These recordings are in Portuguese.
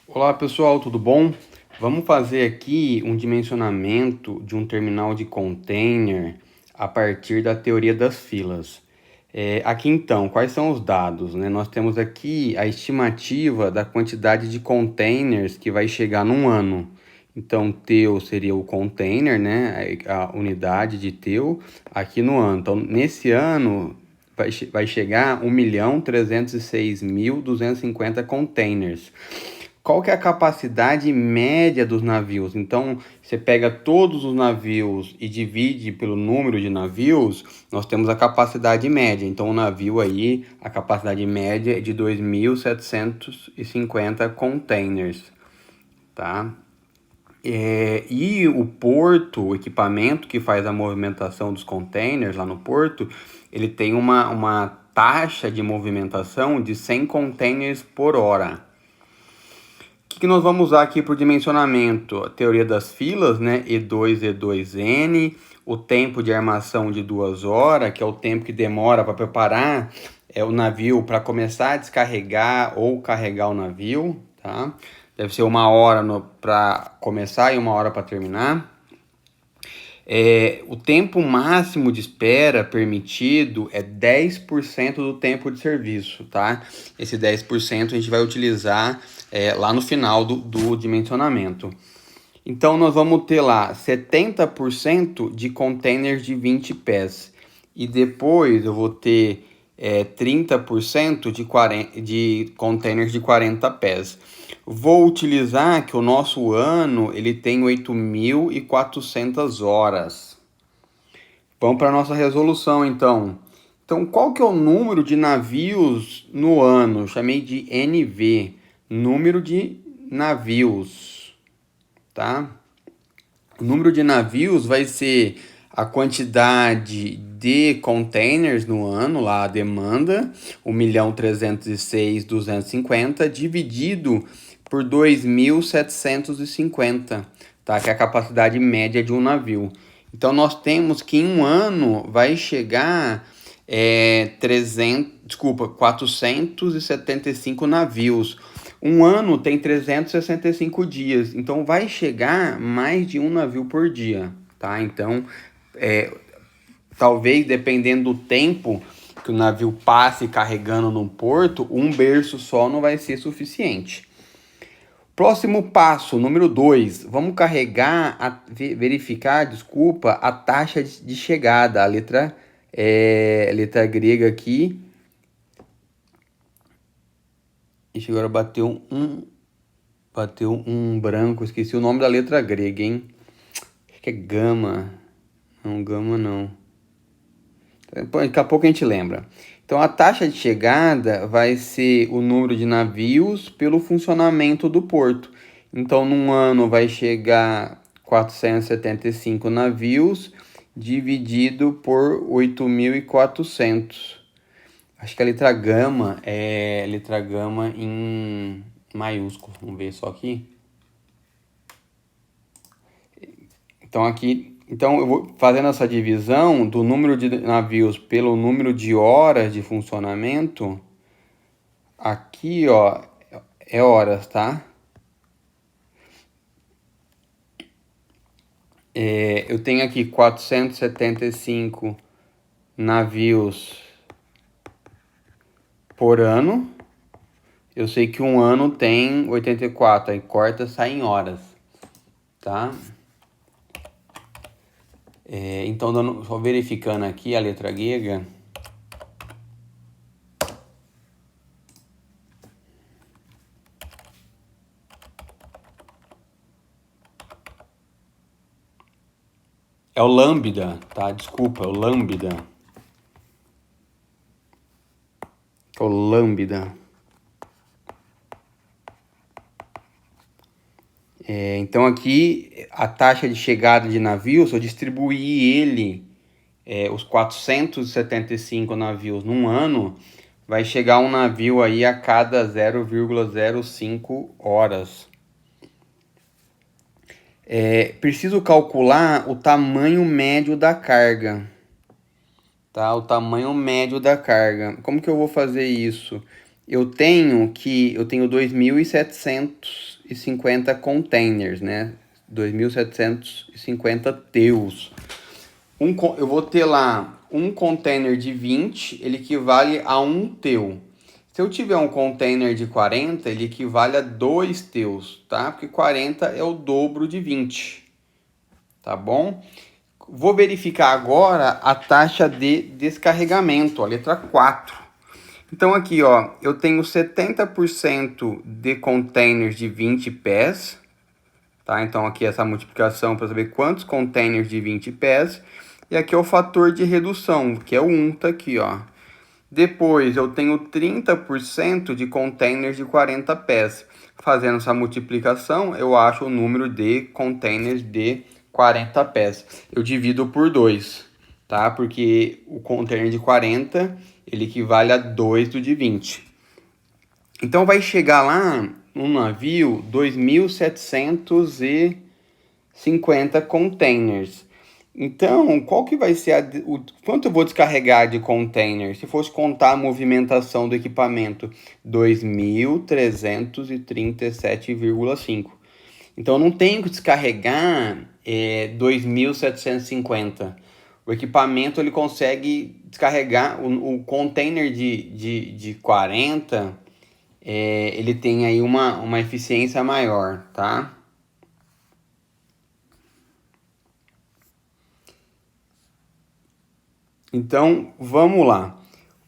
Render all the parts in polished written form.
Olá pessoal, tudo bom? Vamos fazer aqui um dimensionamento de um terminal de container a partir da teoria das filas. Aqui então, quais são os dados, né? Nós temos aqui a estimativa da quantidade de containers que vai chegar num ano. Então, teu seria o container, né? A unidade de teu aqui no ano. Então, nesse ano vai chegar 1.306.250 containers. Qual que é a capacidade média dos navios? Então, você pega todos os navios e divide pelo número de navios, nós temos a capacidade média. Então, o navio aí, a capacidade média é de 2.750 containers, tá? E o porto, o equipamento que faz a movimentação dos containers lá no porto, ele tem uma taxa de movimentação de 100 containers por hora. O que nós vamos usar aqui para o dimensionamento? A teoria das filas, né? E2, E2N, o tempo de armação de 2 horas, que é o tempo que demora para preparar o navio para começar a descarregar ou carregar o navio, tá? Deve ser 1 hora para começar e 1 hora para terminar. O tempo máximo de espera permitido é 10% do tempo de serviço, tá? Esse 10% a gente vai utilizar lá no final do dimensionamento. Então, nós vamos ter lá 70% de containers de 20 pés. E depois eu vou ter 30% de containers de 40 pés. Vou utilizar que o nosso ano ele tem 8.400 horas. Vamos para a nossa resolução, então. Então, qual que é o número de navios no ano? Chamei de NV, número de navios, tá? O número de navios vai ser a quantidade de containers no ano, lá a demanda, 1.306.250, dividido por 2.750, tá? Que é a capacidade média de um navio. Então, nós temos que em um ano vai chegar 475 navios. Um ano tem 365 dias, então vai chegar mais de um navio por dia, tá? Então, talvez dependendo do tempo que o navio passe carregando num porto, um berço só não vai ser suficiente. Próximo passo, número 2, vamos verificar, desculpa, a taxa de chegada, a letra grega aqui. Ixi, agora bateu um branco, esqueci o nome da letra grega, hein? Acho que é gama. Não, gama não. Daqui a pouco a gente lembra. Então, a taxa de chegada vai ser o número de navios pelo funcionamento do porto. Então, num ano vai chegar 475 navios dividido por 8.400. Acho que a letra gama é letra gama em maiúsculo. Vamos ver só aqui. Então eu vou fazendo essa divisão do número de navios pelo número de horas de funcionamento. Aqui, ó, é horas, tá? Eu tenho aqui 475 navios por ano. Eu sei que um ano tem 84, aí corta, sai em horas, tá? Então, só verificando aqui a letra grega. É o lambda, tá? Desculpa, é o lambda. É o lambda. Então aqui a taxa de chegada de navios, se eu distribuir os 475 navios num ano, vai chegar um navio aí a cada 0,05 horas. Preciso calcular o tamanho médio da carga, tá? O tamanho médio da carga. Como que eu vou fazer isso? eu tenho 2.750 containers, né? 2.750 teus. Eu vou ter lá um container de 20, ele equivale a um teu. Se eu tiver um container de 40, ele equivale a 2 teus, tá? Porque 40 é o dobro de 20, tá bom? Vou verificar agora a taxa de descarregamento, a letra 4. Então aqui, ó, eu tenho 70% de containers de 20 pés, tá? Então aqui essa multiplicação para saber quantos containers de 20 pés. E aqui é o fator de redução, que é o 1, tá aqui, ó. Depois eu tenho 30% de containers de 40 pés. Fazendo essa multiplicação, eu acho o número de containers de 40 pés. Eu divido por 2, tá? Porque o container de 40, ele equivale a 2 do de 20. Então vai chegar lá no navio 2.750 containers. Então, qual que vai ser quanto eu vou descarregar de container? Se fosse contar a movimentação do equipamento, 2.337,5. Então, eu não tenho que descarregar 2.750. O equipamento ele consegue descarregar, o container de 40, ele tem aí uma eficiência maior, tá? Então, vamos lá.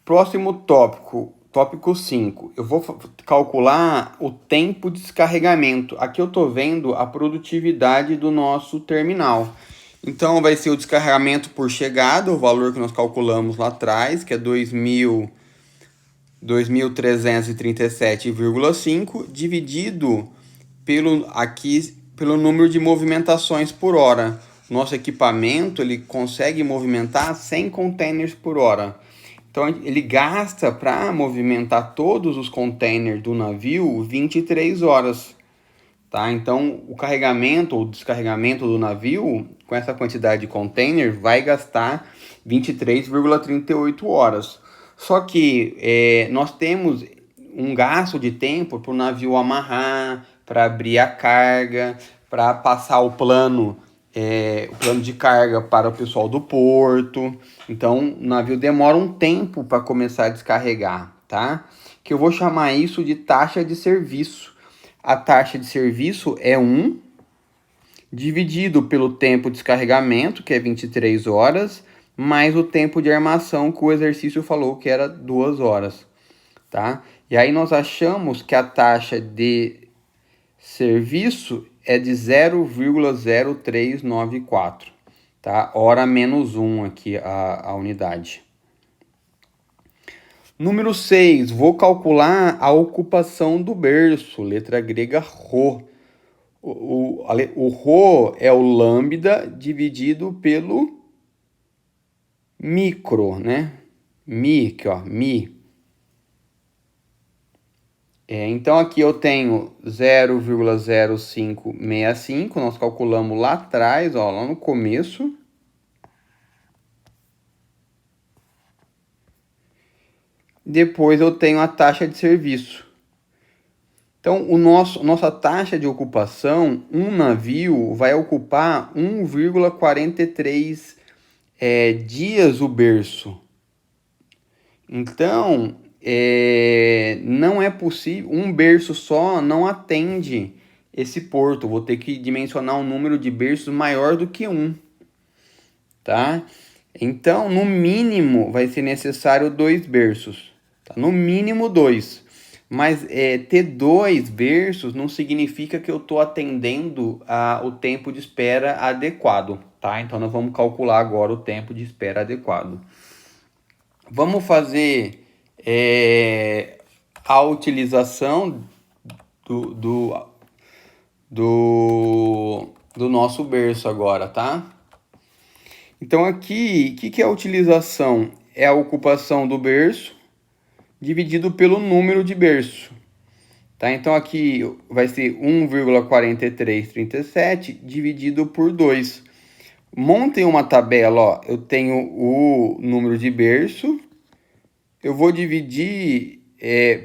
Próximo tópico, tópico 5. Eu vou calcular o tempo de descarregamento. Aqui eu estou vendo a produtividade do nosso terminal. Então, vai ser o descarregamento por chegada, o valor que nós calculamos lá atrás, que é 2.337,5, dividido pelo número de movimentações por hora. Nosso equipamento ele consegue movimentar 100 containers por hora. Então ele gasta para movimentar todos os containers do navio 23 horas. Tá? Então o carregamento ou descarregamento do navio com essa quantidade de container vai gastar 23,38 horas. Só que nós temos um gasto de tempo para o navio amarrar, para abrir a carga, para passar o plano de carga para o pessoal do porto. Então, o navio demora um tempo para começar a descarregar, tá? Que eu vou chamar isso de taxa de serviço. A taxa de serviço é 1 dividido pelo tempo de descarregamento, que é 23 horas, mais o tempo de armação que o exercício falou que era 2 horas, tá? E aí nós achamos que a taxa de serviço é de 0,0394, tá? Hora menos 1 aqui a unidade. Número 6, vou calcular a ocupação do berço, letra grega rho. O rho é o lambda dividido pelo micro, né? Mi, aqui ó, mi. Então aqui eu tenho 0,0565, nós calculamos lá atrás, ó, lá no começo. Depois eu tenho a taxa de serviço. Então, nossa taxa de ocupação, um navio vai ocupar 1,43 dias o berço. Então, não é possível, um berço só não atende esse porto. Vou ter que dimensionar um número de berços maior do que 1, tá? Então, no mínimo, vai ser necessário 2 berços, tá? No mínimo 2. Mas ter 2 berços não significa que eu estou atendendo o tempo de espera adequado, tá? Então, nós vamos calcular agora o tempo de espera adequado. Vamos fazer a utilização do nosso berço agora, tá? Então aqui, o que é a utilização? É a ocupação do berço dividido pelo número de berço, tá? Então aqui vai ser 1,4337 dividido por 2. Montem uma tabela, ó. Eu tenho o número de berço, eu vou dividir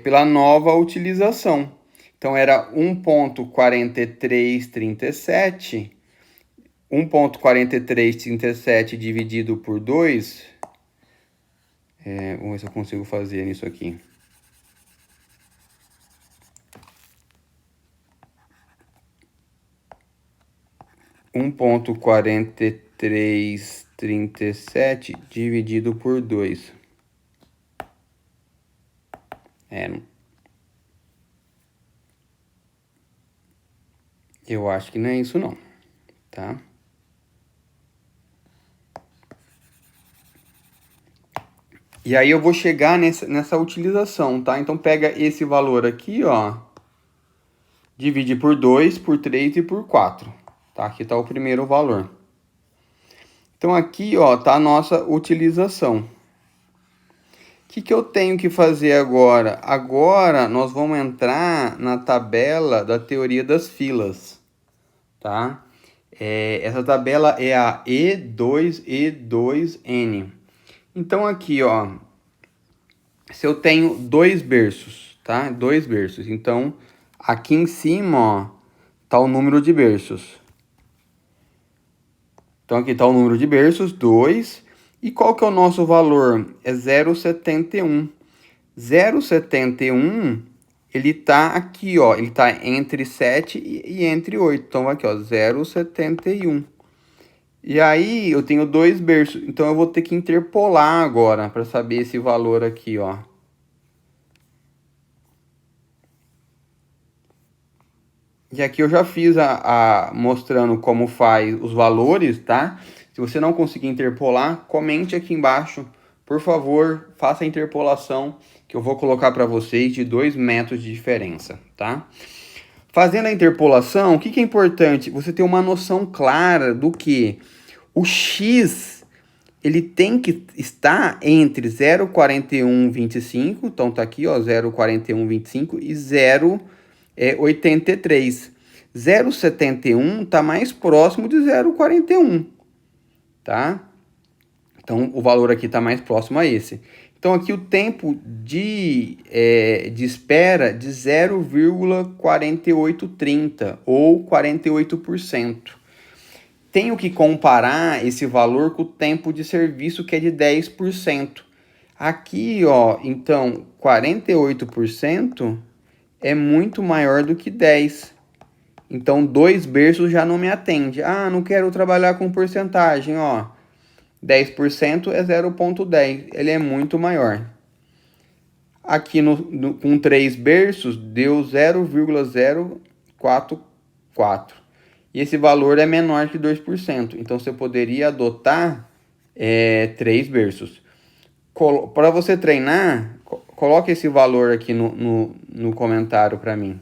pela nova utilização. Então, era 1,4337. 1,4337 dividido por 2. Vamos ver se eu consigo fazer isso aqui. Um 1,4337 dividido por 2. Eu acho que não é isso não, tá? E aí eu vou chegar nessa utilização, tá? Então pega esse valor aqui, ó, divide por 2, por 3 e por 4, tá? Aqui tá o primeiro valor. Então aqui, ó, tá a nossa utilização. O que eu tenho que fazer agora? Agora nós vamos entrar na tabela da teoria das filas, tá? Essa tabela é a E2, E2N. Então aqui, ó, se eu tenho 2 berços, tá? 2 berços. Então, aqui em cima, ó, tá o número de berços. Então, aqui tá o número de berços, 2. E qual que é o nosso valor? É 0,71. 0,71, ele tá aqui, ó. Ele tá entre 7 e entre 8. Então, aqui, ó, 0,71. E aí, eu tenho 2 berços. Então, eu vou ter que interpolar agora para saber esse valor aqui, ó. E aqui eu já fiz mostrando como faz os valores, tá? Se você não conseguir interpolar, comente aqui embaixo. Por favor, faça a interpolação que eu vou colocar para vocês de 2 métodos de diferença, tá? Fazendo a interpolação, o que é importante? Você ter uma noção clara do que o x ele tem que estar entre 0,4125, então tá aqui, ó, 0,4125 e 0,83. 0,71 tá mais próximo de 0,41, tá? Então, o valor aqui tá mais próximo a esse. Então, aqui o tempo de espera de 0,4830 ou 48%. Tenho que comparar esse valor com o tempo de serviço, que é de 10%. Aqui, ó, então, 48% é muito maior do que 10%. Então, 2 berços já não me atende. Ah, não quero trabalhar com porcentagem, ó. 10% é 0,10. Ele é muito maior. Aqui com 3 berços, deu 0,044. E esse valor é menor que 2%. Então, você poderia adotar 3 berços. Para você treinar, coloque esse valor aqui no comentário para mim.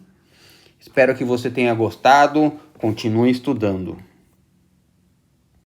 Espero que você tenha gostado. Continue estudando.